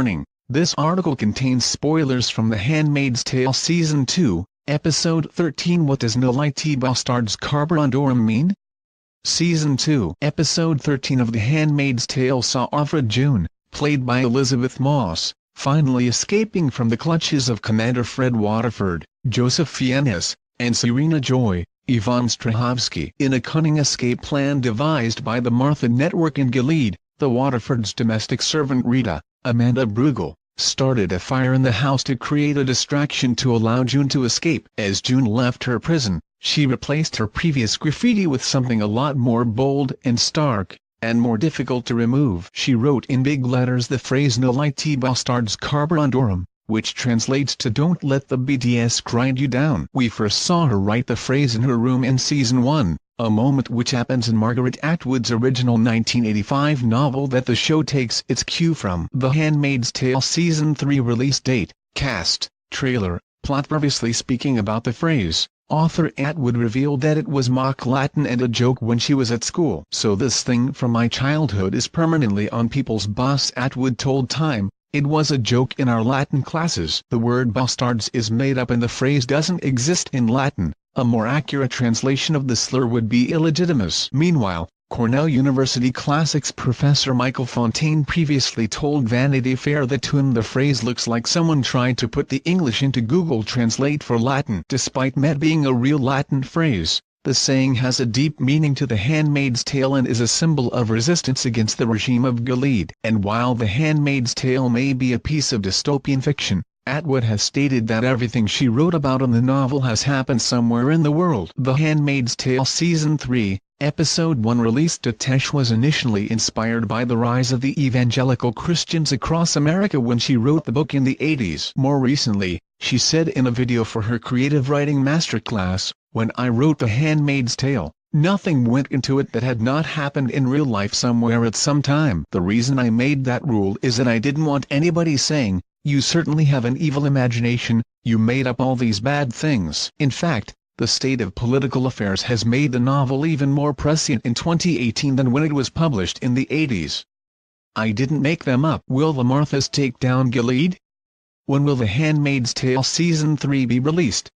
Warning: this article contains spoilers from The Handmaid's Tale Season 2, Episode 13. What does nolite bastards carborundorum mean? Season 2, Episode 13 of The Handmaid's Tale saw Offred June, played by Elizabeth Moss, finally escaping from the clutches of Commander Fred Waterford, Joseph Fiennes, and Serena Joy, Yvonne Strahovski. In a cunning escape plan devised by the Martha Network in Gilead, the Waterfords' domestic servant Rita, Amanda Brugel, started a fire in the house to create a distraction to allow June to escape. As June left her prison, she replaced her previous graffiti with something a lot more bold and stark, and more difficult to remove. She wrote in big letters the phrase nolite bastards carborundorum, which translates to "don't let the BDS grind you down." We first saw her write the phrase in her room in Season 1, a moment which happens in Margaret Atwood's original 1985 novel that the show takes its cue from. The Handmaid's Tale Season 3 release date, cast, trailer, plot. Previously speaking about the phrase, author Atwood revealed that it was mock Latin and a joke when she was at school. "So this thing from my childhood is permanently on people's bus," Atwood told Time. "It was a joke in our Latin classes." The word bastards is made up and the phrase doesn't exist in Latin. A more accurate translation of the slur would be illegitimus. Meanwhile, Cornell University classics professor Michael Fontaine previously told Vanity Fair that to him the phrase looks like someone tried to put the English into Google Translate for Latin. Despite not being a real Latin phrase, the saying has a deep meaning to The Handmaid's Tale and is a symbol of resistance against the regime of Gilead. And while The Handmaid's Tale may be a piece of dystopian fiction, Atwood has stated that everything she wrote about in the novel has happened somewhere in the world. The Handmaid's Tale Season 3, Episode 1 released to Tesh was initially inspired by the rise of the evangelical Christians across America when she wrote the book in the 80s. More recently, she said in a video for her creative writing masterclass, "When I wrote The Handmaid's Tale, nothing went into it that had not happened in real life somewhere at some time. The reason I made that rule is that I didn't want anybody saying, 'You certainly have an evil imagination, you made up all these bad things.'" In fact, the state of political affairs has made the novel even more prescient in 2018 than when it was published in the 80s. I didn't make them up. Will the Marthas take down Gilead? When will The Handmaid's Tale Season 3 be released?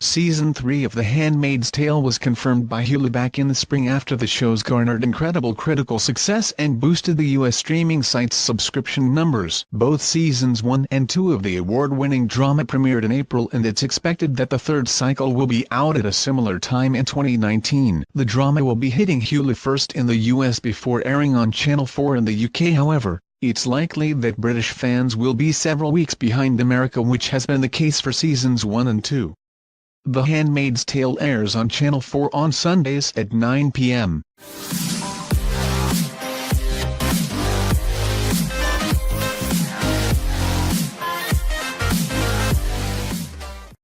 Season 3 of The Handmaid's Tale was confirmed by Hulu back in the spring after the show's garnered incredible critical success and boosted the U.S. streaming site's subscription numbers. Both Seasons 1 and 2 of the award-winning drama premiered in April, and it's expected that the third cycle will be out at a similar time in 2019. The drama will be hitting Hulu first in the U.S. before airing on Channel 4 in the UK. However, it's likely that British fans will be several weeks behind America, which has been the case for Seasons 1 and 2. The Handmaid's Tale airs on Channel 4 on Sundays at 9 p.m.